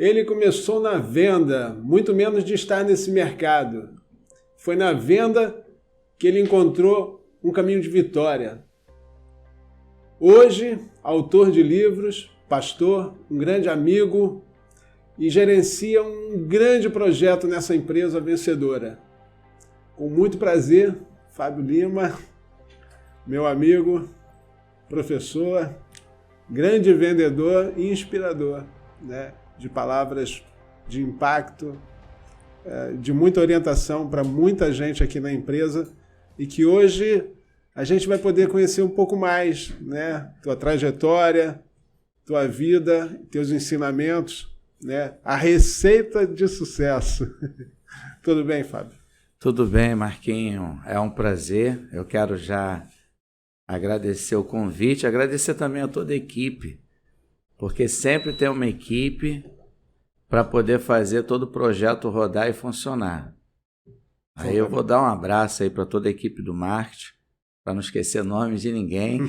Ele começou na venda, muito menos de estar nesse mercado. Foi na venda que ele encontrou um caminho de vitória. Hoje, autor de livros, pastor, um grande amigo e gerencia um grande projeto nessa empresa vencedora. Com muito prazer, Fábio Lima, meu amigo, professor, grande vendedor e inspirador, né? De palavras de impacto, de muita orientação para muita gente aqui na empresa e que hoje a gente vai poder conhecer um pouco mais, né? Tua trajetória, tua vida, teus ensinamentos, né? A receita de sucesso. Tudo bem, Fábio? Tudo bem, Marquinho. É um prazer. Eu quero já agradecer o convite, agradecer também a toda a equipe, porque sempre tem uma equipe para poder fazer todo o projeto rodar e funcionar. Aí eu vou dar um abraço aí para toda a equipe do marketing, para não esquecer nomes de ninguém.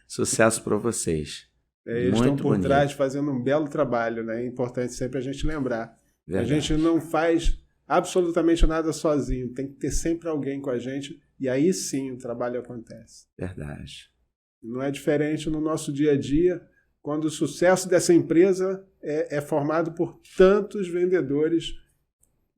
Sucesso para vocês. Eles estão por trás fazendo um belo trabalho, né? É importante sempre a gente lembrar. Verdade. A gente não faz absolutamente nada sozinho, tem que ter sempre alguém com a gente e aí sim o trabalho acontece. Verdade. Não é diferente no nosso dia a dia, quando o sucesso dessa empresa é formado por tantos vendedores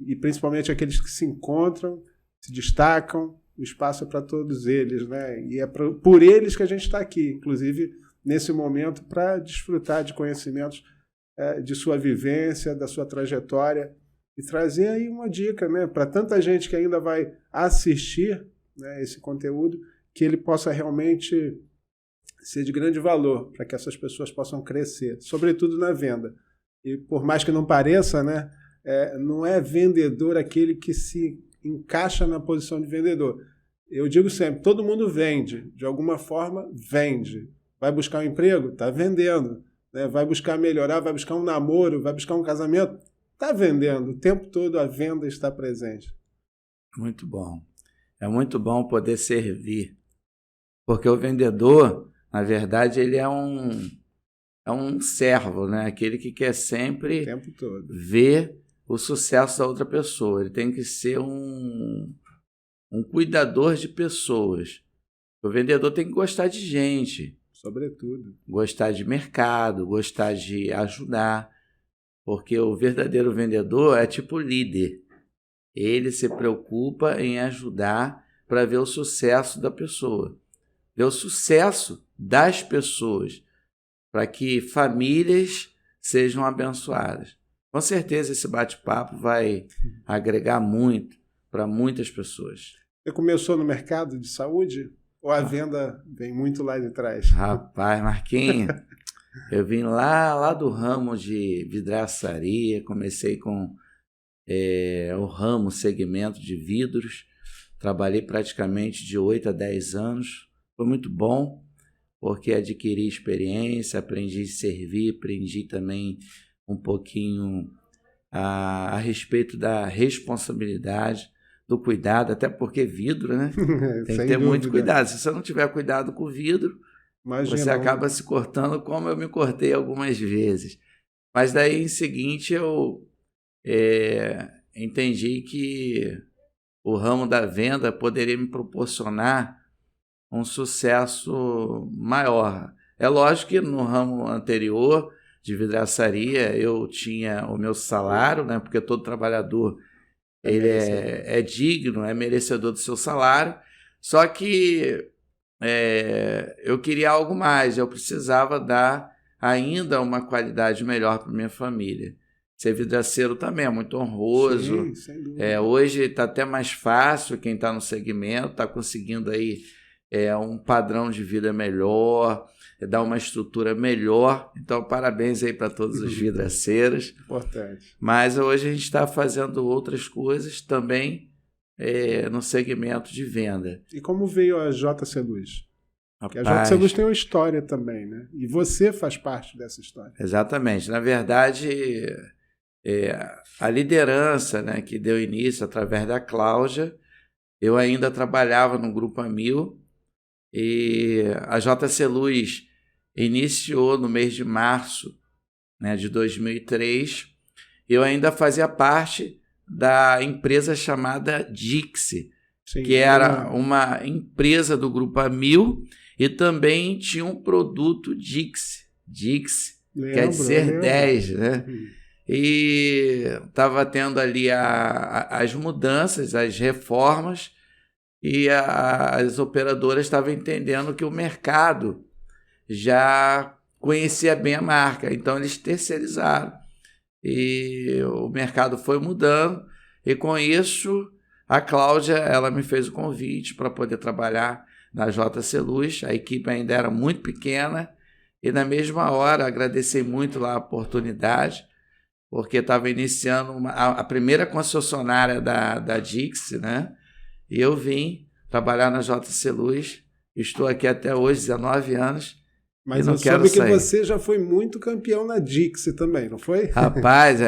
e principalmente aqueles que se encontram, se destacam, o espaço é para todos eles, né? E é por eles que a gente está aqui, inclusive nesse momento, para desfrutar de conhecimentos de sua vivência, da sua trajetória e trazer aí uma dica, né, para tanta gente que ainda vai assistir, né, esse conteúdo, que ele possa realmente ser de grande valor para que essas pessoas possam crescer, sobretudo na venda. E por mais que não pareça, né, não é vendedor aquele que se encaixa na posição de vendedor. Eu digo sempre, todo mundo vende, de alguma forma vende. Vai buscar um emprego? Está vendendo. Né? Vai buscar melhorar, vai buscar um namoro, vai buscar um casamento? Está vendendo. O tempo todo a venda está presente. Muito bom. É muito bom poder servir. Porque o vendedor, na verdade, ele é um servo, né? Aquele que quer sempre o tempo todo ver o sucesso da outra pessoa. Ele tem que ser um cuidador de pessoas. O vendedor tem que gostar de gente. Sobretudo. Gostar de mercado, gostar de ajudar. Porque o verdadeiro vendedor é tipo líder. Ele se preocupa em ajudar para ver o sucesso da pessoa. Ver o sucesso das pessoas. Para que famílias sejam abençoadas. Com certeza esse bate-papo vai agregar muito para muitas pessoas. Você começou no mercado de saúde ou a venda vem muito lá de trás? Rapaz, Marquinhos, eu vim lá do ramo de vidraçaria, comecei com o segmento de vidros, trabalhei praticamente de 8 a 10 anos, foi muito bom, porque adquiri experiência, aprendi a servir, aprendi também um pouquinho a respeito da responsabilidade, do cuidado, até porque vidro, né? Tem que ter muito cuidado. Se você não tiver cuidado com o vidro, você acaba se cortando, como eu me cortei algumas vezes. Mas daí, em seguinte, eu entendi que o ramo da venda poderia me proporcionar um sucesso maior. É lógico que no ramo anterior de vidraçaria eu tinha o meu salário, né? Porque todo trabalhador ele é digno, é merecedor do seu salário, só que eu queria algo mais, eu precisava dar ainda uma qualidade melhor para minha família. Ser vidraceiro também é muito honroso. Sim, sem dúvida. Hoje está até mais fácil, quem está no segmento está conseguindo aí um padrão de vida melhor, dar uma estrutura melhor. Então, parabéns aí para todos os vidraceiros. Importante. Mas hoje a gente está fazendo outras coisas também no segmento de venda. E como veio a JC Luz? Porque a JC Luz tem uma história também, né? E você faz parte dessa história. Exatamente. Na verdade, a liderança, né, que deu início através da Cláudia, eu ainda trabalhava no Grupo Amil, e a JC Luz iniciou no mês de março, né, de 2003, eu ainda fazia parte da empresa chamada Dixie, que era uma empresa do Grupo Amil e também tinha um produto Dixie, quer dizer 10, né? E estava tendo ali as mudanças, as reformas, e as operadoras estavam entendendo que o mercado já conhecia bem a marca, então eles terceirizaram. E o mercado foi mudando, e com isso a Cláudia, ela me fez o convite para poder trabalhar na JC Luz. A equipe ainda era muito pequena, e na mesma hora agradeci muito lá a oportunidade, porque estava iniciando a primeira concessionária da Dixie, né? E eu vim trabalhar na JC Luz, estou aqui até hoje, 19 anos. Mas eu soube que você já foi muito campeão na Dixie também, não foi? Rapaz,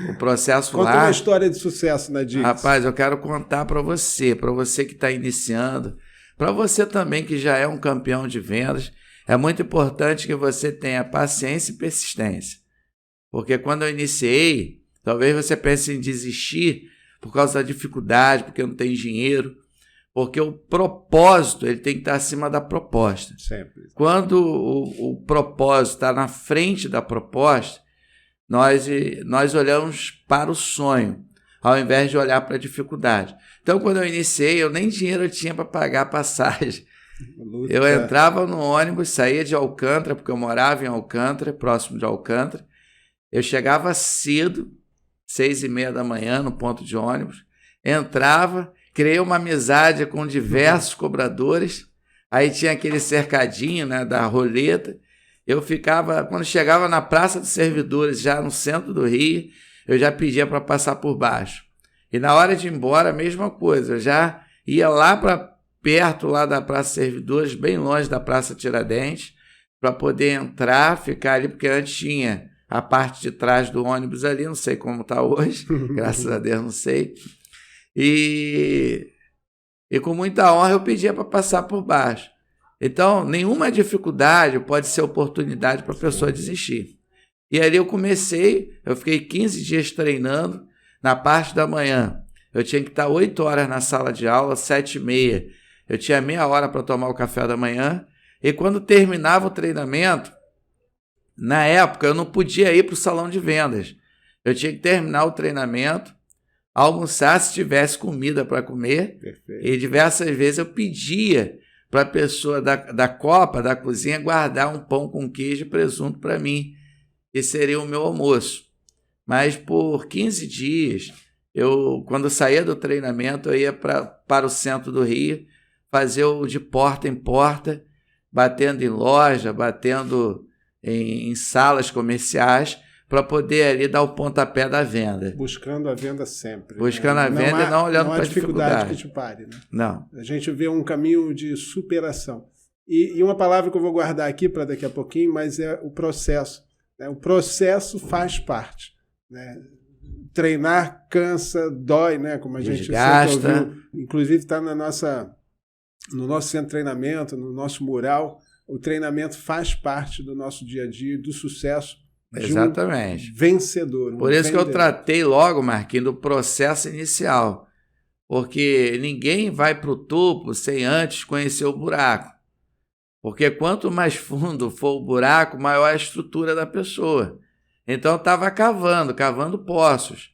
o processo Conta lá... uma história de sucesso na Dixie. Rapaz, eu quero contar para você que está iniciando, para você também que já é um campeão de vendas, é muito importante que você tenha paciência e persistência. Porque quando eu iniciei, talvez você pense em desistir por causa da dificuldade, porque não tem dinheiro, porque o propósito ele tem que estar acima da proposta. Sempre. Quando o propósito está na frente da proposta, nós olhamos para o sonho, ao invés de olhar para a dificuldade. Então, quando eu iniciei, eu nem dinheiro tinha para pagar a passagem. Eu entrava no ônibus, saía de Alcântara, porque eu morava em Alcântara, próximo de Alcântara. Eu chegava cedo, 6h30 da manhã, no ponto de ônibus, entrava, criei uma amizade com diversos cobradores, aí tinha aquele cercadinho, né, da roleta. Eu ficava, quando chegava na Praça dos Servidores, já no centro do Rio, eu já pedia para passar por baixo. E na hora de ir embora, a mesma coisa, eu já ia lá para perto lá da Praça dos Servidores, bem longe da Praça Tiradentes, para poder entrar, ficar ali, porque antes tinha a parte de trás do ônibus ali, não sei como está hoje, graças a Deus não sei. E com muita honra eu pedia para passar por baixo. Então, nenhuma dificuldade pode ser oportunidade para a pessoa desistir. E ali eu fiquei 15 dias treinando na parte da manhã. Eu tinha que estar 8 horas na sala de aula, 7h30. Eu tinha meia hora para tomar o café da manhã. E quando terminava o treinamento, na época eu não podia ir para o salão de vendas. Eu tinha que terminar o treinamento, almoçar se tivesse comida para comer. Perfeito. E diversas vezes eu pedia para a pessoa da copa, da cozinha, guardar um pão com queijo e presunto para mim, que seria o meu almoço. Mas por 15 dias, quando saía do treinamento, eu ia para o centro do Rio, fazer o de porta em porta, batendo em loja, batendo em salas comerciais, para poder ali dar o pontapé da venda. Buscando a venda sempre. Buscando a venda e não olhando para a dificuldade. Que te pare, né? Não. A gente vê um caminho de superação. E uma palavra que eu vou guardar aqui para daqui a pouquinho, mas é o processo. Né? O processo faz parte. Né? Treinar cansa, dói, né? Como a gente sempre ouviu. Inclusive está no nosso centro de treinamento, no nosso mural. O treinamento faz parte do nosso dia a dia, do sucesso. Exatamente. De um vencedor. Por isso que eu tratei logo, Marquinhos, do processo inicial. Porque ninguém vai para o topo sem antes conhecer o buraco. Porque quanto mais fundo for o buraco, maior é a estrutura da pessoa. Então eu estava cavando poços.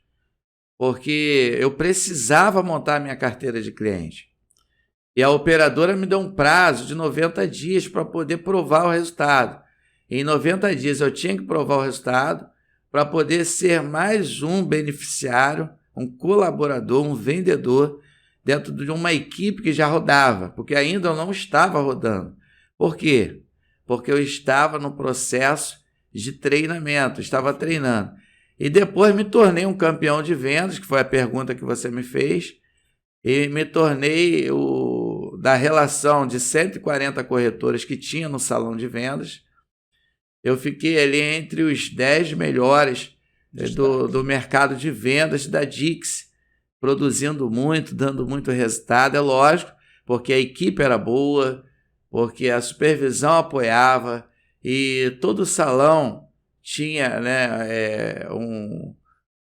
Porque eu precisava montar a minha carteira de cliente. E a operadora me deu um prazo de 90 dias para poder provar o resultado. Em 90 dias eu tinha que provar o resultado para poder ser mais um beneficiário, um colaborador, um vendedor dentro de uma equipe que já rodava, porque ainda eu não estava rodando. Por quê? Porque eu estava no processo de treinamento, estava treinando. E depois me tornei um campeão de vendas, que foi a pergunta que você me fez, e me tornei da relação de 140 corretores que tinha no salão de vendas. Eu fiquei ali entre os 10 melhores do mercado de vendas da Dixie, produzindo muito, dando muito resultado. É lógico, porque a equipe era boa, porque a supervisão apoiava e todo o salão tinha, né,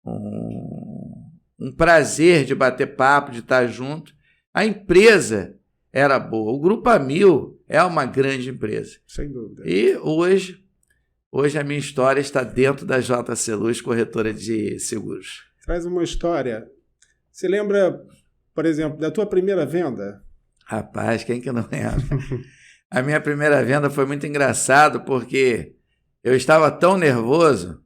um prazer de bater papo, de estar junto. A empresa era boa. O Grupo Amil é uma grande empresa. Sem dúvida. E hoje a minha história está dentro da JC Luz, corretora de seguros. Traz uma história. Você lembra, por exemplo, da tua primeira venda? Rapaz, quem que não lembra? A minha primeira venda foi muito engraçado porque eu estava tão nervoso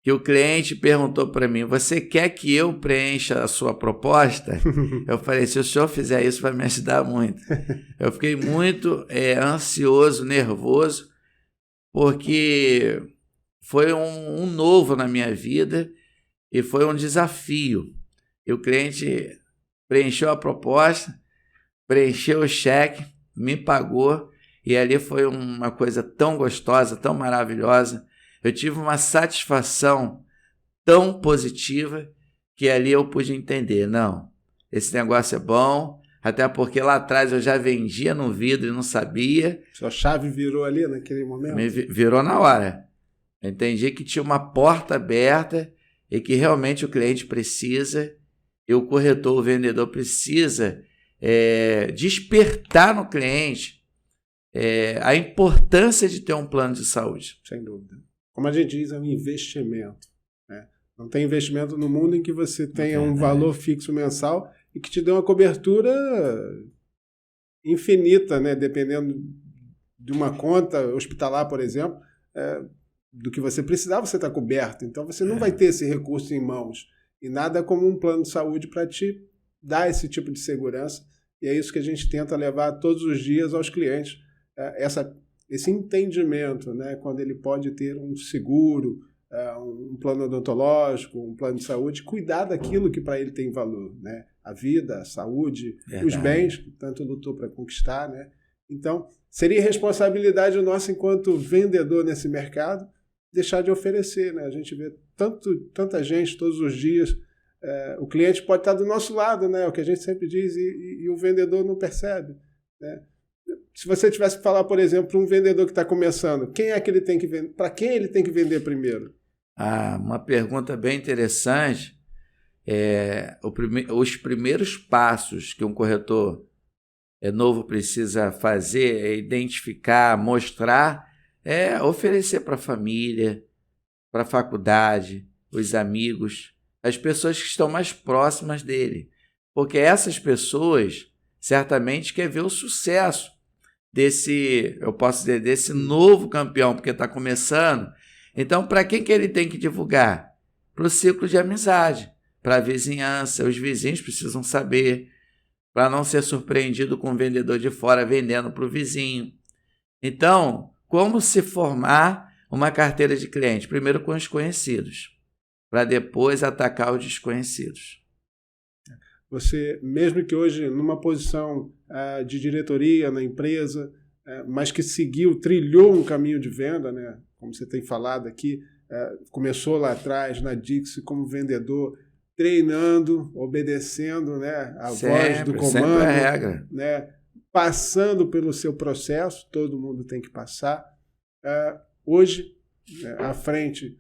que o cliente perguntou para mim: você quer que eu preencha a sua proposta? Eu falei: se o senhor fizer isso, vai me ajudar muito. Eu fiquei muito ansioso, nervoso, porque foi um novo na minha vida e foi um desafio. E o cliente preencheu a proposta, preencheu o cheque, me pagou, e ali foi uma coisa tão gostosa, tão maravilhosa. Eu tive uma satisfação tão positiva que ali eu pude entender, não, esse negócio é bom, até porque lá atrás eu já vendia no vidro e não sabia. Sua chave virou ali naquele momento? Virou na hora. Eu entendi que tinha uma porta aberta e que realmente o cliente precisa, e o corretor, o vendedor precisa despertar no cliente a importância de ter um plano de saúde. Sem dúvida. Como a gente diz, é um investimento. Né? Não tem investimento no mundo em que você tenha um valor fixo mensal e que te dê uma cobertura infinita, né? Dependendo de uma conta hospitalar, por exemplo, do que você precisar, você está coberto. Então, você não vai ter esse recurso em mãos. E nada como um plano de saúde para te dar esse tipo de segurança. E é isso que a gente tenta levar todos os dias aos clientes. Esse entendimento, né, quando ele pode ter um seguro, um plano odontológico, um plano de saúde, cuidar daquilo que para ele tem valor, né? A vida, a saúde, os bens que tanto lutou para conquistar, né? Então, seria responsabilidade nossa enquanto vendedor nesse mercado deixar de oferecer, né? A gente vê tanta gente todos os dias. O cliente pode estar do nosso lado, né? O que a gente sempre diz, e o vendedor não percebe, né? Se você tivesse que falar, por exemplo, para um vendedor que está começando, quem é que ele tem que vender? Para quem ele tem que vender primeiro? Uma pergunta bem interessante. Os primeiros passos que um corretor novo precisa fazer é identificar, mostrar, oferecer para a família, para a faculdade, os amigos, as pessoas que estão mais próximas dele. Porque essas pessoas certamente querem ver o sucesso desse novo campeão, porque está começando. Então, para quem que ele tem que divulgar? Para o ciclo de amizade, para a vizinhança. Os vizinhos precisam saber, para não ser surpreendido com um vendedor de fora vendendo para o vizinho. Então, como se formar uma carteira de cliente? Primeiro com os conhecidos, para depois atacar os desconhecidos. Você, mesmo que hoje numa posição de diretoria na empresa, mas que trilhou um caminho de venda, né? Como você tem falado aqui, começou lá atrás na Dixie como vendedor, treinando, obedecendo, né, a voz do comando, sempre a regra, né, passando pelo seu processo, todo mundo tem que passar. Hoje, à frente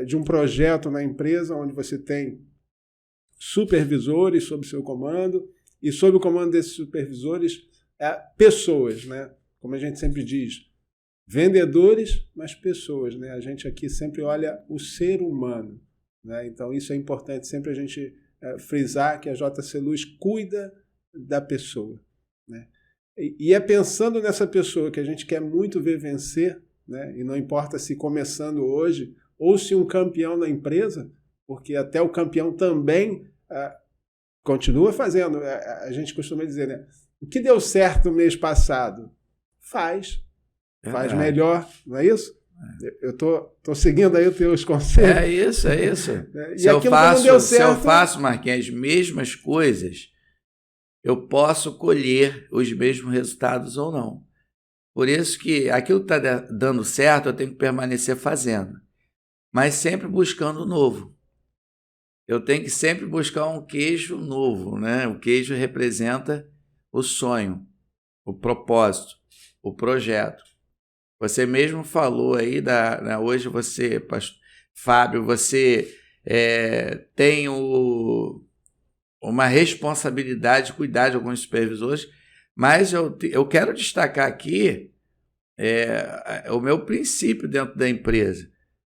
de um projeto na empresa onde você tem supervisores sob seu comando e sob o comando desses supervisores pessoas, né? Como a gente sempre diz, vendedores, mas pessoas, né? A gente aqui sempre olha o ser humano, né? Então isso é importante sempre a gente frisar que a JC Luz cuida da pessoa, né? E é pensando nessa pessoa que a gente quer muito ver vencer, né? E não importa se começando hoje ou se um campeão na empresa, porque até o campeão também continua fazendo. A gente costuma dizer, né? O que deu certo no mês passado, faz melhor, não é isso? Eu tô seguindo aí os teus conselhos. É isso. E se eu certo... faço, Marquinhos, as mesmas coisas, eu posso colher os mesmos resultados ou não. Por isso que aquilo que está dando certo, eu tenho que permanecer fazendo. Mas sempre buscando o novo. Eu tenho que sempre buscar um queijo novo, né? O queijo representa o sonho, o propósito, o projeto. Você mesmo falou aí, hoje você, Fábio, você tenho uma responsabilidade de cuidar de alguns supervisores, mas eu quero destacar aqui o meu princípio dentro da empresa.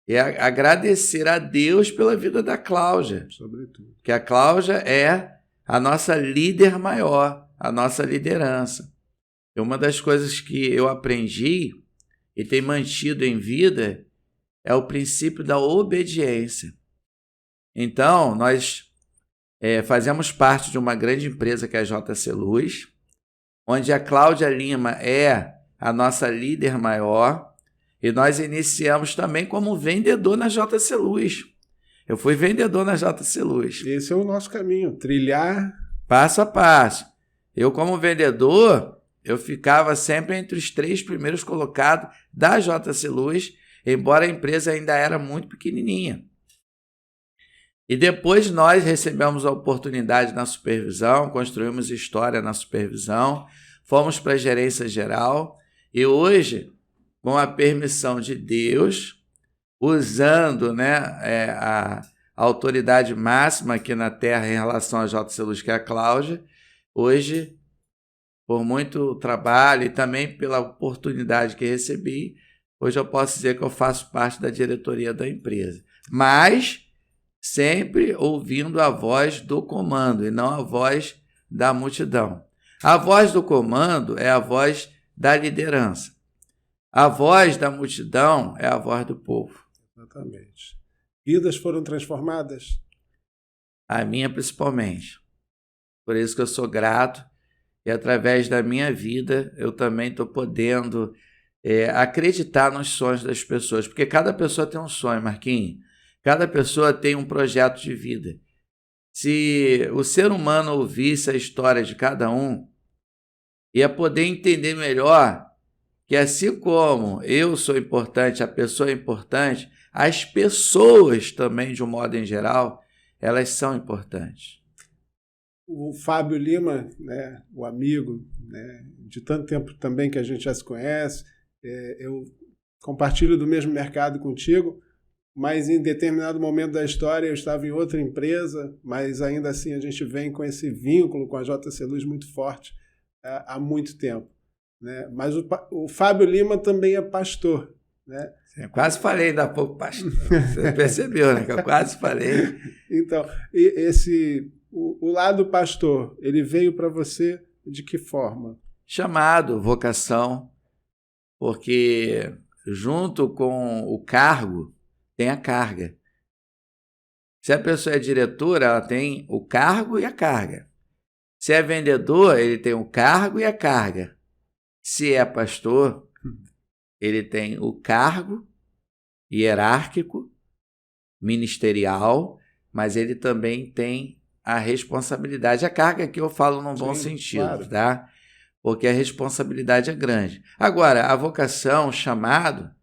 É agradecer a Deus pela vida da Cláudia. Sobretudo. Que a Cláudia é a nossa líder maior, a nossa liderança. E uma das coisas que eu aprendi e tenho mantido em vida é o princípio da obediência. Então, nós fazemos parte de uma grande empresa que é a JC Luz, onde a Cláudia Lima é a nossa líder maior, e nós iniciamos também como vendedor na JC Luz. Eu fui vendedor na JC Luz. Esse é o nosso caminho, trilhar passo a passo. Eu, como vendedor, eu ficava sempre entre os 3 primeiros colocados da JC Luz, embora a empresa ainda era muito pequenininha. E depois nós recebemos a oportunidade na supervisão, construímos história na supervisão, fomos para a gerência geral e hoje, com a permissão de Deus, usando a autoridade máxima aqui na Terra em relação à JC Luz, que é a Cláudia, hoje, por muito trabalho e também pela oportunidade que recebi, hoje eu posso dizer que eu faço parte da diretoria da empresa. Mas sempre ouvindo a voz do comando e não a voz da multidão. A voz do comando é a voz da liderança. A voz da multidão é a voz do povo. Exatamente. Vidas foram transformadas? A minha principalmente. Por isso que eu sou grato e através da minha vida eu também estou podendo acreditar nos sonhos das pessoas, porque cada pessoa tem um sonho, Marquinhos. Cada pessoa tem um projeto de vida. Se o ser humano ouvisse a história de cada um, ia poder entender melhor que assim como eu sou importante, a pessoa é importante, as pessoas também, de um modo em geral, elas são importantes. O Fábio Lima, o amigo, de tanto tempo também que a gente já se conhece, eu compartilho do mesmo mercado contigo, mas em determinado momento da história eu estava em outra empresa, mas ainda assim a gente vem com esse vínculo com a JC Luz muito forte há muito tempo. Mas o Fábio Lima também é pastor. Eu quase falei ainda há pouco, pastor. Você percebeu, né? Que eu quase falei. Então, o lado pastor, ele veio para você de que forma? Chamado, vocação, porque junto com o cargo tem a carga. Se a pessoa é diretora, ela tem o cargo e a carga. Se é vendedor, ele tem o cargo e a carga. Se é pastor, ele tem o cargo hierárquico, ministerial, mas ele também tem a responsabilidade. A carga que eu falo num bom sentido, claro. Tá? Porque a responsabilidade é grande. Agora, a vocação, o chamado,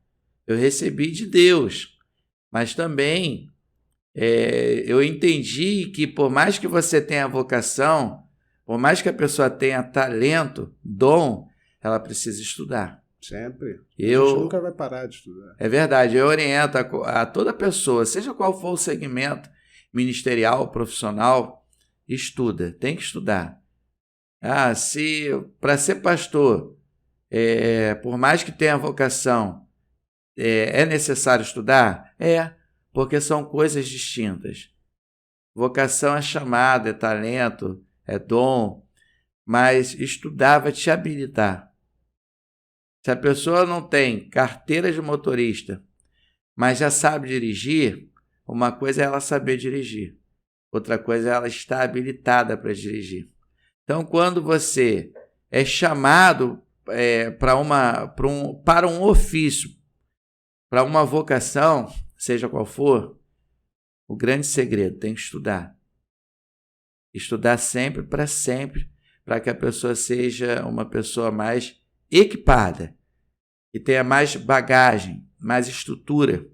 eu recebi de Deus. Mas também eu entendi que por mais que você tenha vocação, por mais que a pessoa tenha talento, dom, ela precisa estudar. Sempre. A gente nunca vai parar de estudar. É verdade. Eu oriento a toda pessoa, seja qual for o segmento ministerial, profissional, estuda. Tem que estudar. Se para ser pastor, por mais que tenha vocação, é necessário estudar? Porque são coisas distintas. Vocação é chamada, é talento, é dom, mas estudar vai te habilitar. Se a pessoa não tem carteira de motorista, mas já sabe dirigir, uma coisa é ela saber dirigir, outra coisa é ela estar habilitada para dirigir. Então, quando você é chamado para um ofício, para uma vocação, seja qual for, o grande segredo tem que estudar. Estudar sempre, para que a pessoa seja uma pessoa mais equipada, que tenha mais bagagem, mais estrutura,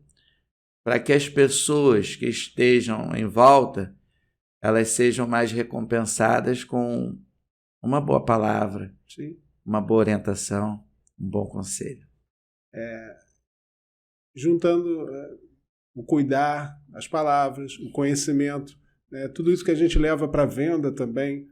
para que as pessoas que estejam em volta, elas sejam mais recompensadas com uma boa palavra, sim, uma boa orientação, um bom conselho. Juntando o cuidar, as palavras, o conhecimento, né? Tudo isso que a gente leva para a venda também,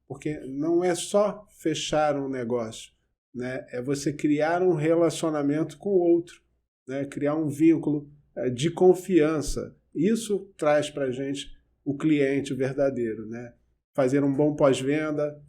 porque não é só fechar um negócio, né? É você criar um relacionamento com o outro, né? Criar um vínculo de confiança. Isso traz para a gente o cliente verdadeiro, né? Fazer um bom pós-venda,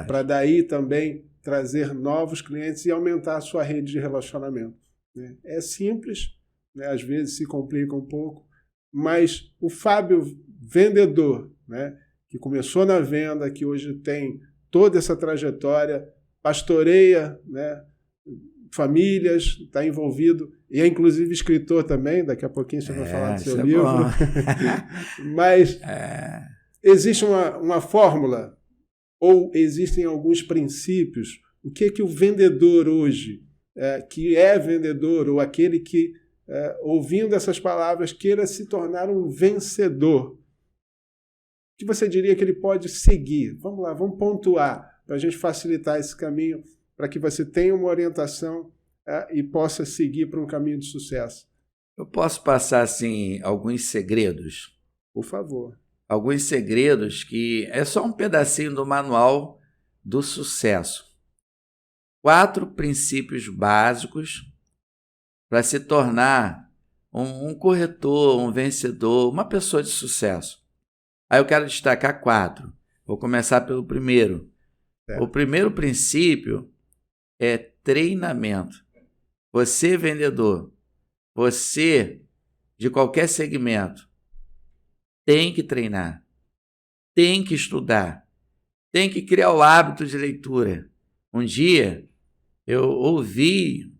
para daí também trazer novos clientes e aumentar a sua rede de relacionamento, né? É simples, né? Às vezes se complica um pouco, mas o Fábio vendedor, né? Que começou na venda, que hoje tem toda essa trajetória, pastoreia, né? Famílias, está envolvido, e é inclusive escritor também, daqui a pouquinho você vai falar do seu livro. Mas existe uma fórmula, ou existem alguns princípios. O que o vendedor hoje, que é vendedor, ou aquele que, ouvindo essas palavras, queira se tornar um vencedor, o que você diria que ele pode seguir? Vamos lá, vamos pontuar, para a gente facilitar esse caminho, para que você tenha uma orientação e possa seguir para um caminho de sucesso. Eu posso passar, assim, alguns segredos? Por favor. Alguns segredos que é só um pedacinho do manual do sucesso. 4 princípios básicos para se tornar um corretor, um vencedor, uma pessoa de sucesso. Aí eu quero destacar 4. Vou começar pelo primeiro. O primeiro princípio é treinamento. Você, vendedor, você de qualquer segmento, tem que treinar, tem que estudar, tem que criar o hábito de leitura. Um dia eu ouvi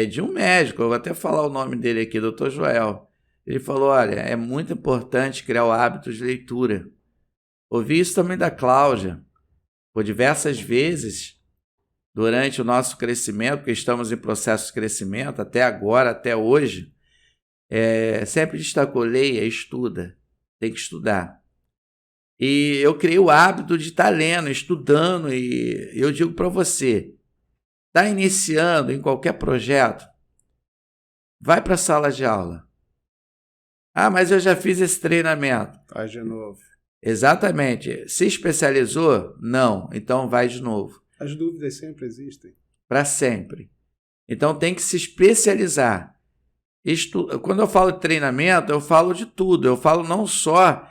de um médico, eu vou até falar o nome dele aqui, Dr. Joel. Ele falou, olha, é muito importante criar o hábito de leitura. Ouvi isso também da Cláudia, por diversas vezes, durante o nosso crescimento, porque estamos em processo de crescimento, até agora, até hoje, sempre destacou, leia, estuda, tem que estudar. E eu criei o hábito de estar lendo, estudando, e eu digo para você, está iniciando em qualquer projeto, vai para a sala de aula. Ah, mas eu já fiz esse treinamento. Faz de novo. Exatamente. Se especializou? Não. Então vai de novo. As dúvidas sempre existem. Para sempre. Então tem que se especializar. Quando eu falo de treinamento, eu falo de tudo. Eu falo não só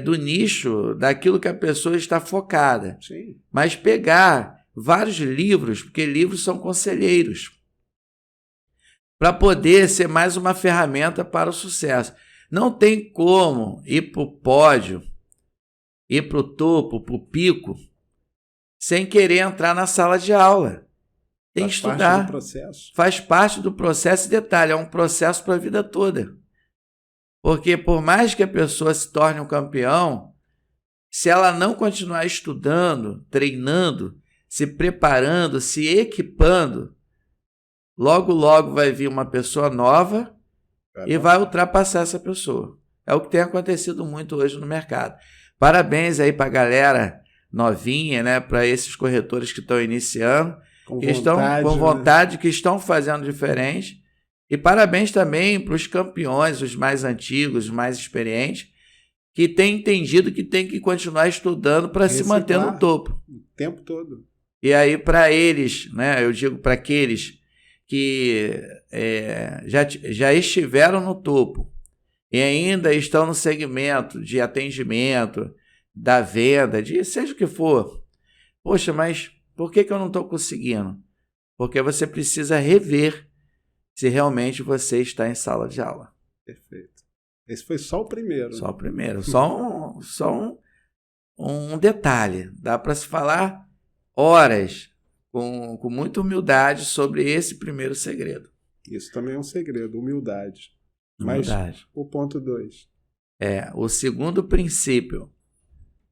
do nicho, daquilo que a pessoa está focada. Sim. Mas pegar vários livros, porque livros são conselheiros, para poder ser mais uma ferramenta para o sucesso. Não tem como ir para o pódio, ir para o topo, para o pico, sem querer entrar na sala de aula. Tem que estudar. Faz parte do processo. Faz parte do processo, e detalhe, é um processo para a vida toda. Porque por mais que a pessoa se torne um campeão, se ela não continuar estudando, treinando, se preparando, se equipando, logo, logo vai vir uma pessoa nova e vai ultrapassar essa pessoa. É o que tem acontecido muito hoje no mercado. Parabéns aí para a galera novinha, né? Para esses corretores que estão iniciando, que estão com vontade, que estão fazendo diferente. E parabéns também para os campeões, os mais antigos, os mais experientes, que têm entendido que tem que continuar estudando para se manter no topo. O tempo todo. E aí para eles, né? Eu digo para aqueles que já estiveram no topo e ainda estão no segmento de atendimento, da venda, de seja o que for. Poxa, mas por que eu não estou conseguindo? Porque você precisa rever se realmente você está em sala de aula. Perfeito. Esse foi só o primeiro. Só o primeiro. Só um detalhe. Dá para se falar horas com muita humildade sobre esse primeiro segredo. Isso também é um segredo, humildade. Mas o ponto 2. O segundo princípio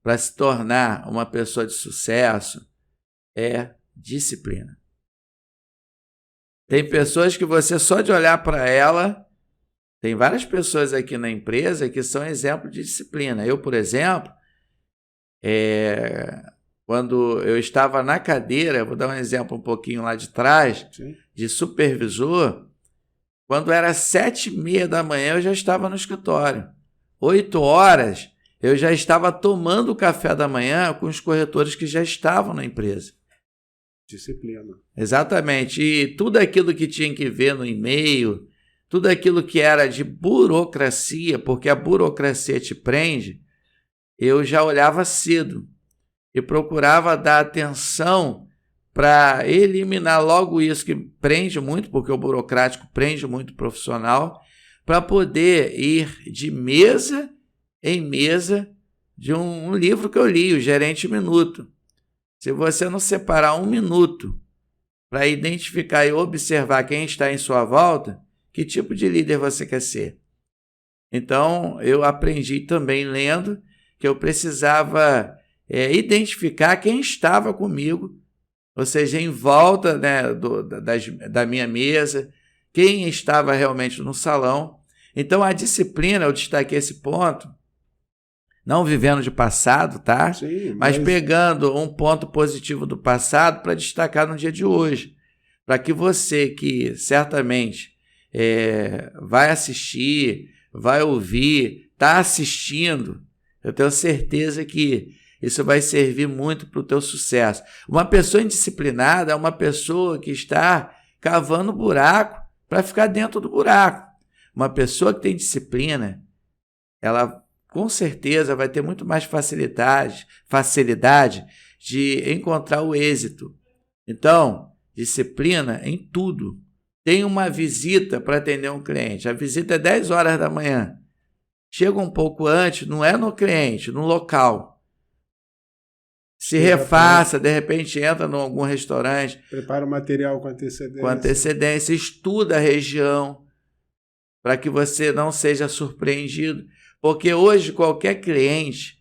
para se tornar uma pessoa de sucesso é disciplina. Tem pessoas que você só de olhar para ela, tem várias pessoas aqui na empresa que são exemplo de disciplina. Eu, por exemplo, quando eu estava na cadeira, vou dar um exemplo um pouquinho lá de trás, sim, de supervisor, Quando era 7h30 da manhã, eu já estava no escritório. 8 horas, eu já estava tomando o café da manhã com os corretores que já estavam na empresa. Disciplina. Exatamente. E tudo aquilo que tinha que ver no e-mail, tudo aquilo que era de burocracia, porque a burocracia te prende, eu já olhava cedo e procurava dar atenção para eliminar logo isso que prende muito, porque o burocrático prende muito o profissional, para poder ir de mesa em mesa de um livro que eu li, o Gerente Minuto. Se você não separar 1 minuto para identificar e observar quem está em sua volta, que tipo de líder você quer ser? Então, eu aprendi também lendo que eu precisava identificar quem estava comigo, ou seja, em volta, né, da minha mesa, quem estava realmente no salão. Então, a disciplina, eu destaquei esse ponto, não vivendo de passado, tá? Sim, mas pegando um ponto positivo do passado para destacar no dia de hoje. Para que você que certamente vai assistir, vai ouvir, está assistindo, eu tenho certeza que isso vai servir muito para o teu sucesso. Uma pessoa indisciplinada é uma pessoa que está cavando buraco para ficar dentro do buraco. Uma pessoa que tem disciplina, ela com certeza vai ter muito mais facilidade de encontrar o êxito. Então, disciplina em tudo. Tem uma visita para atender um cliente. A visita é 10 horas da manhã. Chega um pouco antes, não é no cliente, no local. Se refaça, de repente entra em algum restaurante. Prepara o material com antecedência. Com antecedência, estuda a região para que você não seja surpreendido. Porque hoje qualquer cliente,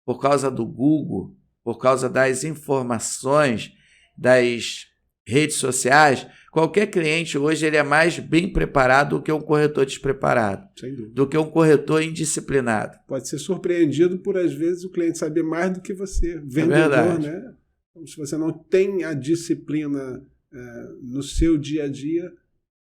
por causa do Google, por causa das informações, das redes sociais, qualquer cliente hoje ele é mais bem preparado do que um corretor despreparado, do que um corretor indisciplinado. Pode ser surpreendido por, às vezes, o cliente saber mais do que você, vendedor, né? Então, se você não tem a disciplina no seu dia a dia,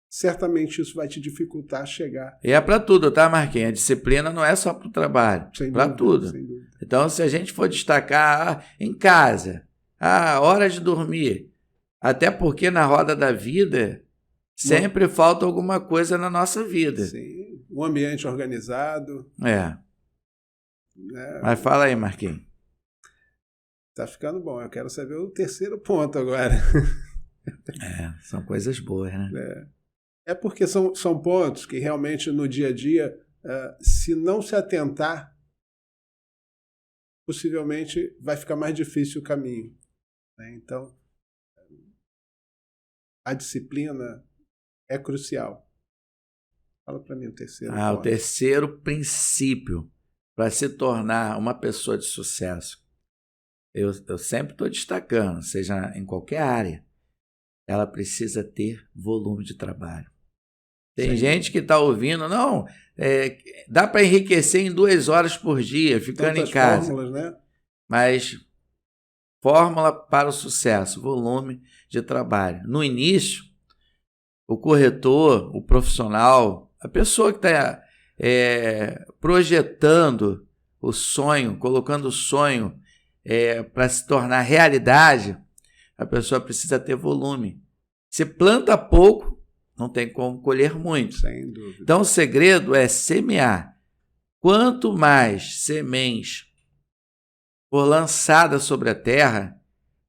certamente isso vai te dificultar chegar. E é para tudo, tá, Marquinhos? A disciplina não é só para o trabalho, para tudo. Sem dúvida. Então, se a gente for destacar em casa, a hora de dormir, até porque na roda da vida sempre falta alguma coisa na nossa vida. Sim, um ambiente organizado. Mas fala aí, Marquinhos. Tá ficando bom, eu quero saber o terceiro ponto agora. São coisas boas, né? É porque são pontos que realmente no dia a dia, se não se atentar, possivelmente vai ficar mais difícil o caminho. Né? Então, a disciplina é crucial. Fala para mim o terceiro ponto. O terceiro princípio para se tornar uma pessoa de sucesso. Eu sempre estou destacando, seja em qualquer área, ela precisa ter volume de trabalho. Tem gente que está ouvindo, não, dá para enriquecer em 2 horas por dia, ficando em casa. Fórmulas, né? Mas fórmula para o sucesso, volume de trabalho. No início, o corretor, o profissional, a pessoa que está projetando o sonho, colocando o sonho para se tornar realidade, a pessoa precisa ter volume. Se planta pouco, não tem como colher muito. Sem dúvida. Então, o segredo é semear. Quanto mais sementes for lançada sobre a terra,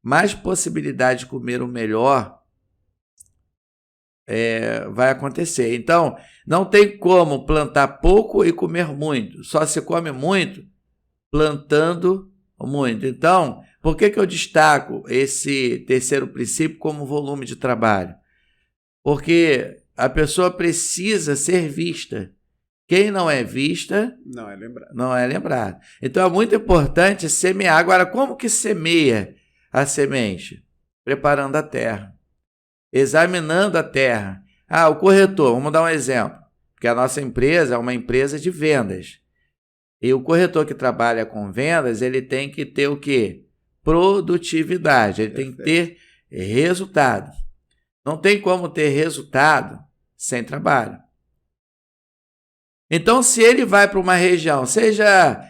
mais possibilidade de comer o melhor vai acontecer. Então, não tem como plantar pouco e comer muito. Só se come muito plantando muito. Então, por que eu destaco esse terceiro princípio como volume de trabalho? Porque a pessoa precisa ser vista. Quem não é vista não é lembrado. Então é muito importante semear. Agora, como que semeia a semente? Preparando a terra, examinando a terra. O corretor, vamos dar um exemplo, porque a nossa empresa é uma empresa de vendas. E o corretor que trabalha com vendas, ele tem que ter o quê? Produtividade, ele tem que ter resultado. Não tem como ter resultado sem trabalho. Então, se ele vai para uma região, seja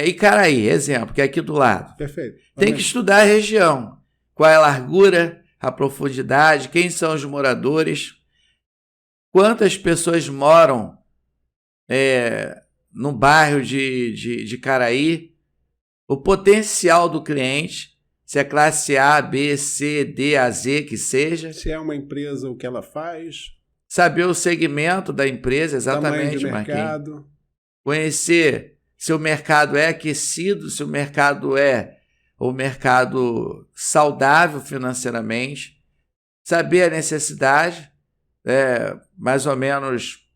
Icaraí, exemplo, que é aqui do lado. Perfeito. Tem que estudar a região. Qual é a largura, a profundidade, quem são os moradores, quantas pessoas moram no bairro de Icaraí, o potencial do cliente, se é classe A, B, C, D, A, Z, que seja. Se é uma empresa, o que ela faz. Saber o segmento da empresa, exatamente, tamanho de mercado. Conhecer se o mercado é aquecido, se o mercado é o mercado saudável financeiramente. Saber a necessidade, mais ou menos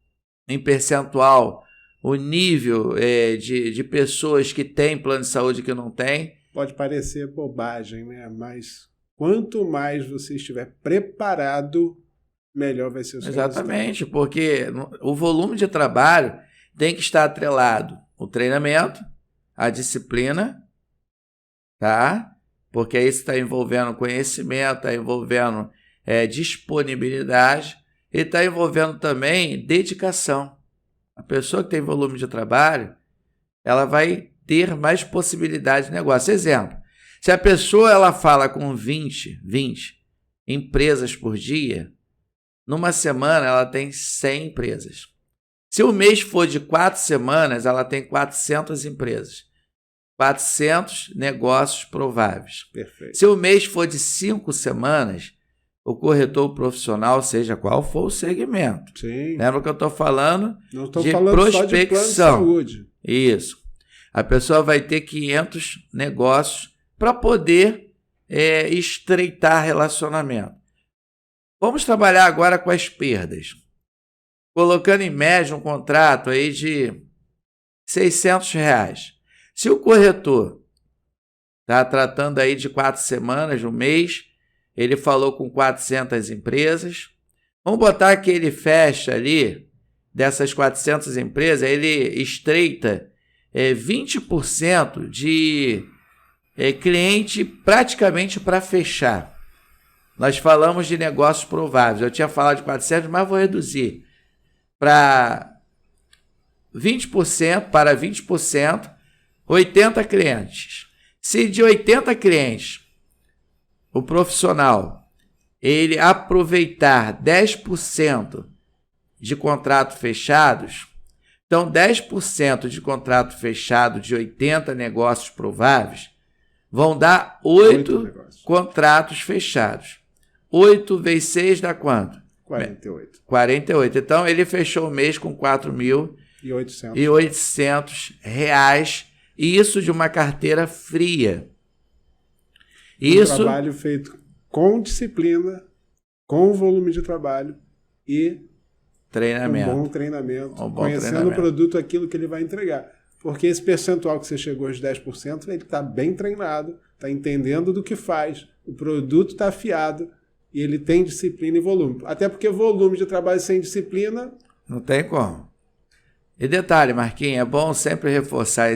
em percentual, o nível de pessoas que têm plano de saúde e que não têm. Pode parecer bobagem, né? Mas quanto mais você estiver preparado, melhor vai ser o seu Exatamente, porque o volume de trabalho tem que estar atrelado ao treinamento, à disciplina, tá? Porque aí você está envolvendo conhecimento, está envolvendo disponibilidade e está envolvendo também dedicação. A pessoa que tem volume de trabalho, ela vai ter mais possibilidade de negócio. Exemplo, se a pessoa ela fala com 20 empresas por dia, numa semana, ela tem 100 empresas. Se o mês for de 4 semanas, ela tem 400 empresas. 400 negócios prováveis. Perfeito. Se o mês for de 5 semanas, o corretor profissional, seja qual for o segmento. Sim. Lembra que eu estou falando? Não estou de falando prospecção. só de plano de saúde. Isso. A pessoa vai ter 500 negócios para poder estreitar relacionamento. Vamos trabalhar agora com as perdas. Colocando em média um contrato aí de R$600. Se o corretor está tratando aí de 4 semanas, um mês, ele falou com 400 empresas, vamos botar que ele fecha ali, dessas 400 empresas, ele estreita 20% de cliente praticamente para fechar. Nós falamos de negócios prováveis. Eu tinha falado de 400, mas vou reduzir para 20%, 80 clientes. Se de 80 clientes o profissional ele aproveitar 10% de contratos fechados, então 10% de contrato fechado de 80 negócios prováveis vão dar 8 contratos fechados. 8 vezes 6 dá quanto? 48. 48. Então, ele fechou o mês com R$4.800. E isso de uma carteira fria. Isso, trabalho feito com disciplina, com volume de trabalho e treinamento. Um bom treinamento. Conhecendo o produto, aquilo que ele vai entregar. Porque esse percentual que você chegou aos 10%, ele está bem treinado, está entendendo do que faz, o produto está afiado, e ele tem disciplina e volume. Até porque volume de trabalho sem disciplina... Não tem como. E detalhe, Marquinhos, é bom sempre reforçar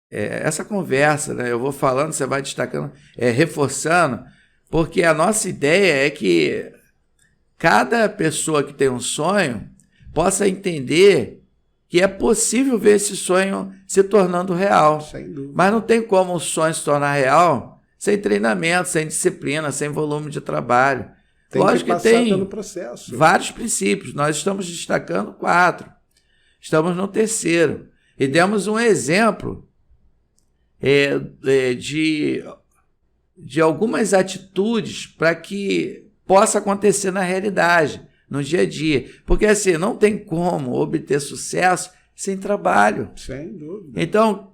essa conversa, né? Eu vou falando, você vai destacando, reforçando, porque a nossa ideia é que cada pessoa que tem um sonho possa entender que é possível ver esse sonho se tornando real. Sem dúvida. Mas não tem como o sonho se tornar real sem treinamento, sem disciplina, sem volume de trabalho. Lógico que tem pelo processo. Vários princípios. Nós estamos destacando 4. Estamos no 3º. E demos um exemplo de algumas atitudes para que possa acontecer na realidade, no dia a dia. Porque assim, não tem como obter sucesso sem trabalho. Sem dúvida. Então,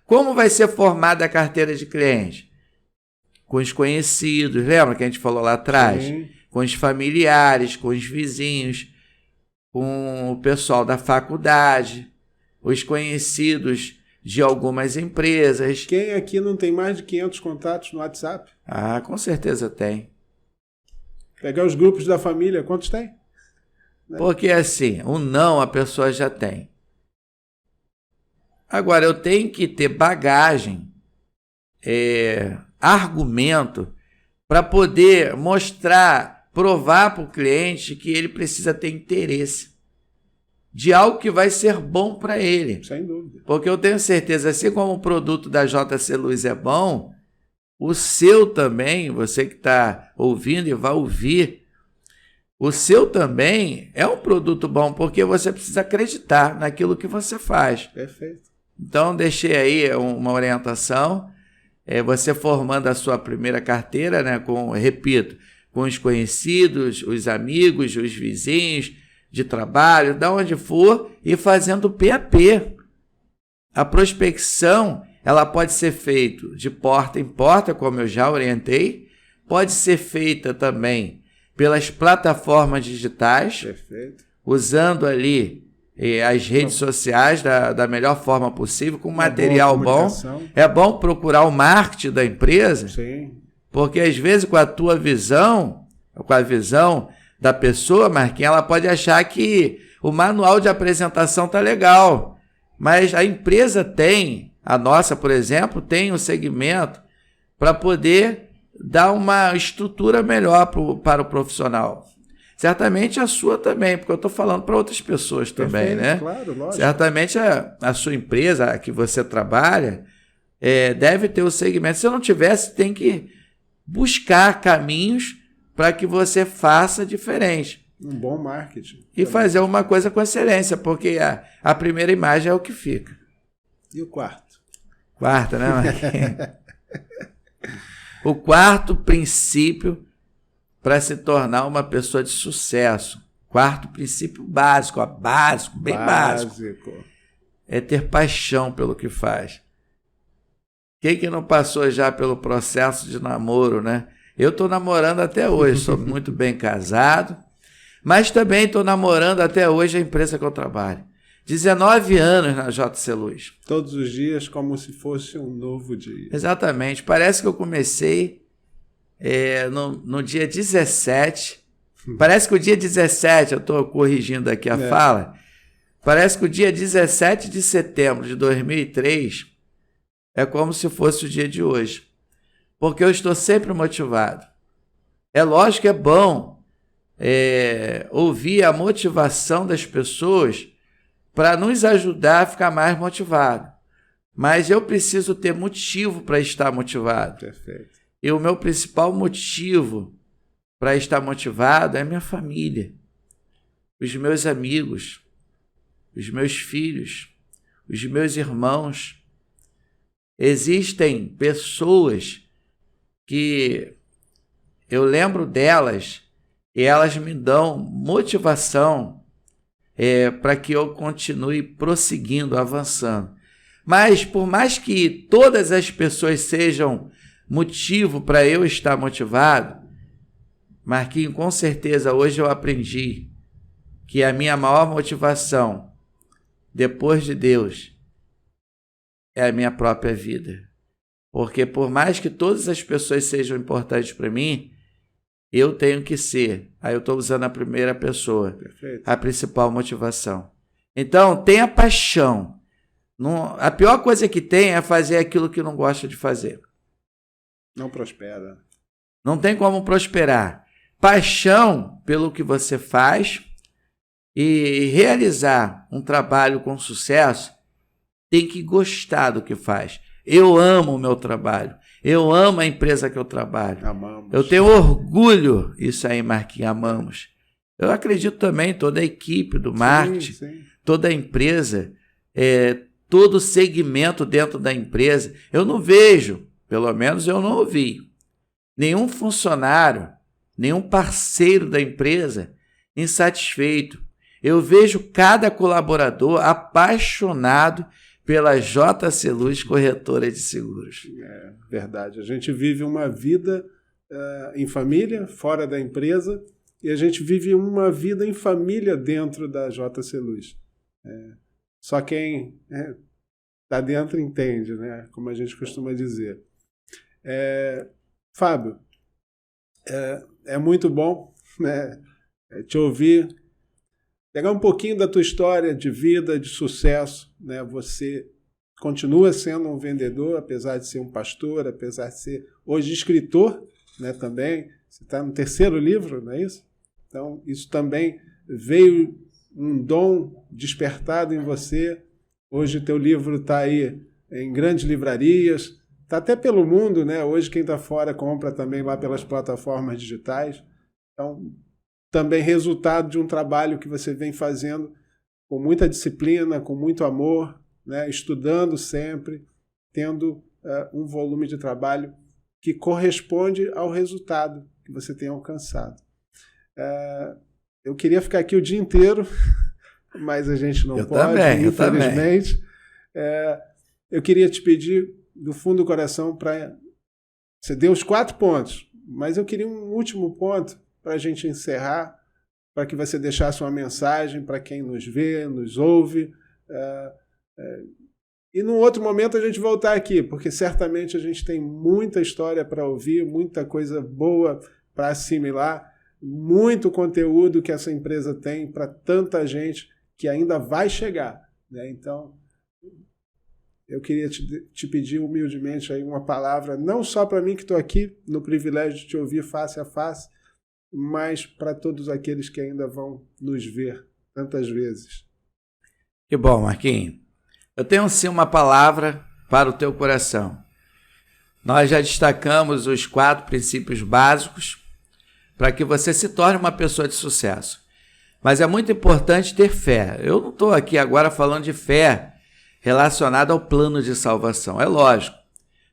como vai ser formada a carteira de cliente? Com os conhecidos, lembra que a gente falou lá atrás? Sim. Com os familiares, com os vizinhos, com o pessoal da faculdade, os conhecidos de algumas empresas. Quem aqui não tem mais de 500 contatos no WhatsApp? Ah, com certeza tem. Pegar os grupos da família, quantos tem? Porque assim, o não a pessoa já tem. Agora, eu tenho que ter bagagem, argumento, para poder mostrar provar para o cliente que ele precisa ter interesse de algo que vai ser bom para ele. Sem dúvida. Porque eu tenho certeza, assim como o produto da JC Luz é bom, o seu também, você que está ouvindo e vai ouvir, o seu também é um produto bom, porque você precisa acreditar naquilo que você faz. Perfeito. Então, deixei aí uma orientação, você formando a sua primeira carteira, né, repito, com os conhecidos, os amigos, os vizinhos de trabalho, de onde for, e fazendo PAP. A prospecção, ela pode ser feita de porta em porta, como eu já orientei, pode ser feita também pelas plataformas digitais, perfeito, usando ali as redes sociais da melhor forma possível, com material bom. É bom procurar o marketing da empresa, sim, porque às vezes com a tua visão, com a visão da pessoa, Marquinhos, ela pode achar que o manual de apresentação tá legal, mas a empresa tem, a nossa, por exemplo, tem um segmento para poder dar uma estrutura melhor para o profissional. Certamente a sua também, porque eu estou falando para outras pessoas também, perfeito, né? Claro, lógico. Certamente a sua empresa, a que você trabalha, deve ter o segmento. Se não tivesse, tem que buscar caminhos para que você faça diferente. Um bom marketing. E fazer uma coisa com excelência, porque a primeira imagem é o que fica. E o quarto? Quarta, né, Marquinhos? O quarto princípio para se tornar uma pessoa de sucesso. Quarto princípio básico, bem básico. É ter paixão pelo que faz. Quem que não passou já pelo processo de namoro, né? Eu estou namorando até hoje, sou muito bem casado, mas também estou namorando até hoje a empresa que eu trabalho. 19 anos na JC Luz. Todos os dias como se fosse um novo dia. Exatamente. Parece que eu comecei no dia 17. Parece que o dia 17, eu estou corrigindo aqui a fala, parece que o dia 17 de setembro de 2003 é como se fosse o dia de hoje. Porque eu estou sempre motivado. É lógico que é bom ouvir a motivação das pessoas para nos ajudar a ficar mais motivado. Mas eu preciso ter motivo para estar motivado. Perfeito. E o meu principal motivo para estar motivado é a minha família, os meus amigos, os meus filhos, os meus irmãos. Existem pessoas que eu lembro delas e elas me dão motivação para que eu continue prosseguindo, avançando. Mas por mais que todas as pessoas sejam motivo para eu estar motivado, Marquinhos, com certeza hoje eu aprendi que a minha maior motivação, depois de Deus, é a minha própria vida. Porque por mais que todas as pessoas sejam importantes para mim, eu tenho que ser, aí eu estou usando a primeira pessoa, perfeito, a principal motivação. Então, tenha paixão. A pior coisa que tem é fazer aquilo que não gosta de fazer. Não prospera. Não tem como prosperar. Paixão pelo que você faz e realizar um trabalho com sucesso, tem que gostar do que faz. Eu amo o meu trabalho. Eu amo a empresa que eu trabalho. Amamos. Eu tenho orgulho, isso aí, Marquinhos, amamos. Eu acredito também em toda a equipe do marketing, sim. Toda a empresa, todo o segmento dentro da empresa. Eu não vejo, pelo menos eu não ouvi, nenhum funcionário, nenhum parceiro da empresa insatisfeito. Eu vejo cada colaborador apaixonado pela JC Luz Corretora de Seguros. É verdade. A gente vive uma vida em família, fora da empresa, e a gente vive uma vida em família dentro da JC Luz. Só quem está dentro entende, né? Como a gente costuma dizer. Fábio, é muito bom, né, te ouvir, pegar um pouquinho da tua história de vida, de sucesso, né? Você continua sendo um vendedor, apesar de ser um pastor, apesar de ser hoje escritor, né, também. Você está no 3º livro, não é isso? Então, isso também veio um dom despertado em você. Hoje teu livro está aí em grandes livrarias, está até pelo mundo, né? Hoje quem está fora compra também lá pelas plataformas digitais. Então, também resultado de um trabalho que você vem fazendo com muita disciplina, com muito amor, né? Estudando sempre, tendo um volume de trabalho que corresponde ao resultado que você tem alcançado. Eu queria ficar aqui o dia inteiro, mas a gente não pode, infelizmente. Eu queria te pedir, do fundo do coração, para... Você deu os 4 pontos, mas eu queria um último ponto para a gente encerrar, para que você deixasse uma mensagem para quem nos vê, nos ouve, e num outro momento a gente voltar aqui, porque certamente a gente tem muita história para ouvir, muita coisa boa para assimilar, muito conteúdo que essa empresa tem para tanta gente que ainda vai chegar, né? Então, eu queria te pedir humildemente aí uma palavra, não só para mim que estou aqui no privilégio de te ouvir face a face, mas para todos aqueles que ainda vão nos ver tantas vezes. Que bom, Marquinhos. Eu tenho sim uma palavra para o teu coração. Nós já destacamos os 4 princípios básicos para que você se torne uma pessoa de sucesso. Mas é muito importante ter fé. Eu não estou aqui agora falando de fé relacionada ao plano de salvação. É lógico.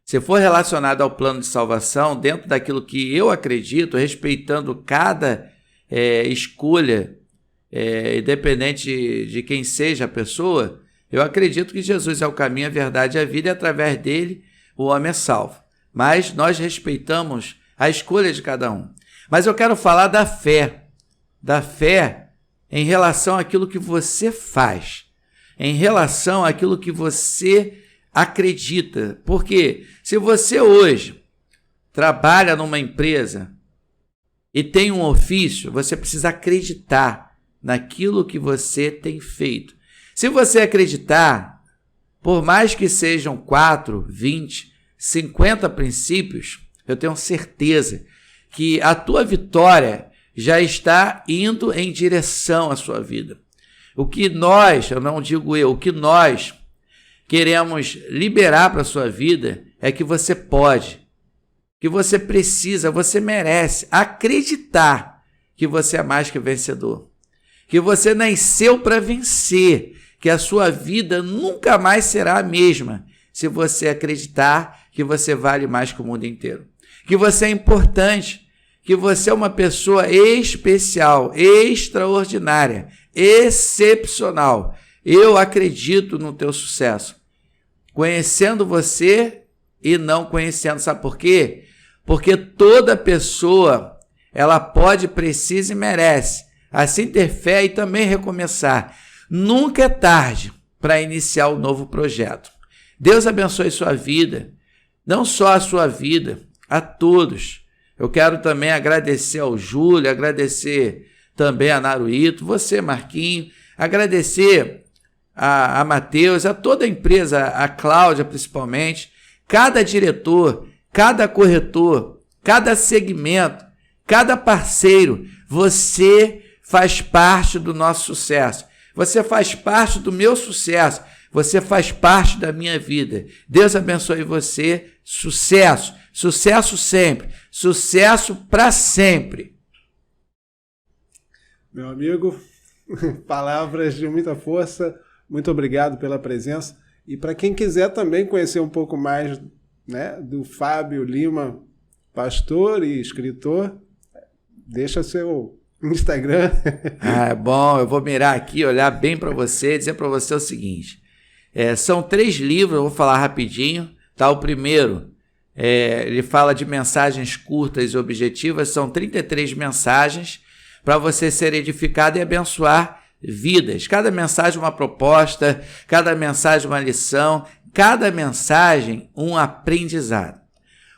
Se for relacionado ao plano de salvação, dentro daquilo que eu acredito, respeitando cada escolha, independente de quem seja a pessoa, eu acredito que Jesus é o caminho, a verdade e a vida, e através dele o homem é salvo. Mas nós respeitamos a escolha de cada um. Mas eu quero falar da fé em relação àquilo que você faz, em relação àquilo que você acredita. Porque se você hoje trabalha numa empresa e tem um ofício, você precisa acreditar naquilo que você tem feito. Se você acreditar, por mais que sejam 4, 20, 50 princípios, eu tenho certeza que a tua vitória já está indo em direção à sua vida. O que nós, eu não digo eu, o que nós queremos liberar para a sua vida é que você pode, que você precisa, você merece acreditar que você é mais que vencedor, que você nasceu para vencer, que a sua vida nunca mais será a mesma se você acreditar que você vale mais que o mundo inteiro, que você é importante, que você é uma pessoa especial, extraordinária, excepcional. Eu acredito no teu sucesso, conhecendo você e não conhecendo. Sabe por quê? Porque toda pessoa, ela pode, precisa e merece assim ter fé e também recomeçar. Nunca é tarde para iniciar um novo projeto. Deus abençoe sua vida, não só a sua vida, a todos. Eu quero também agradecer ao Júlio, agradecer também a Naruhito, você, Marquinhos, agradecer a Matheus, a toda a empresa, a Cláudia principalmente, cada diretor, cada corretor, cada segmento, cada parceiro. Você faz parte do nosso sucesso. Você faz parte do meu sucesso. Você faz parte da minha vida. Deus abençoe você. Sucesso. Sucesso sempre. Sucesso para sempre. Meu amigo, palavras de muita força. Muito obrigado pela presença. E para quem quiser também conhecer um pouco mais, né, do Fábio Lima, pastor e escritor, deixa seu Instagram. É bom, eu vou mirar aqui, olhar bem para você, dizer para você o seguinte. São 3 livros, eu vou falar rapidinho. Tá? O primeiro, ele fala de mensagens curtas e objetivas. São 33 mensagens para você ser edificado e abençoar vidas. Cada mensagem uma proposta, cada mensagem uma lição, cada mensagem um aprendizado.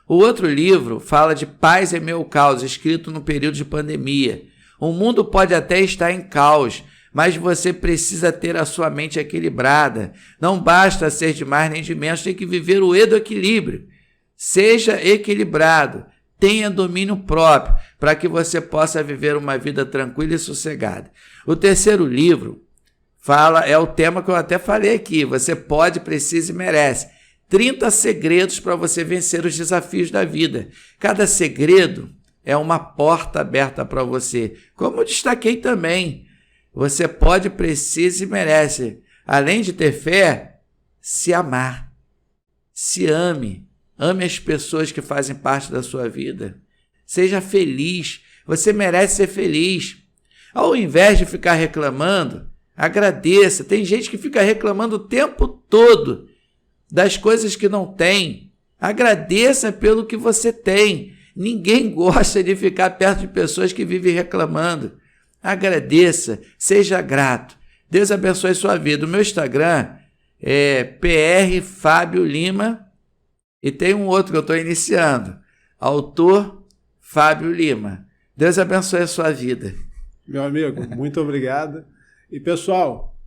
O outro livro fala de Paz é Meu Caos, escrito no período de pandemia. O mundo pode até estar em caos, mas você precisa ter a sua mente equilibrada. Não basta ser de mais nem de menos, tem que viver o equilíbrio. Seja equilibrado, tenha domínio próprio, para que você possa viver uma vida tranquila e sossegada. O terceiro livro é o tema que eu até falei aqui, você pode, precisa e merece. 30 segredos para você vencer os desafios da vida. Cada segredo é uma porta aberta para você. Como eu destaquei também, você pode, precisa e merece. Além de ter fé, se amar. Se ame. Ame as pessoas que fazem parte da sua vida. Seja feliz. Você merece ser feliz. Ao invés de ficar reclamando, agradeça. Tem gente que fica reclamando o tempo todo das coisas que não tem. Agradeça pelo que você tem. Ninguém gosta de ficar perto de pessoas que vivem reclamando. Agradeça, seja grato. Deus abençoe sua vida. O meu Instagram é PR Fábio Lima e tem um outro que eu estou iniciando, Autor Fábio Lima. Deus abençoe a sua vida. Meu amigo, muito obrigado. E pessoal,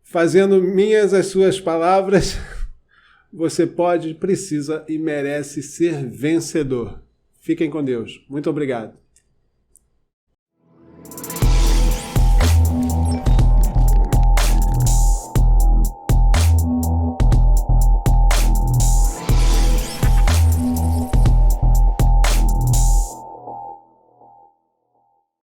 fazendo minhas as suas palavras, você pode, precisa e merece ser vencedor. Fiquem com Deus. Muito obrigado.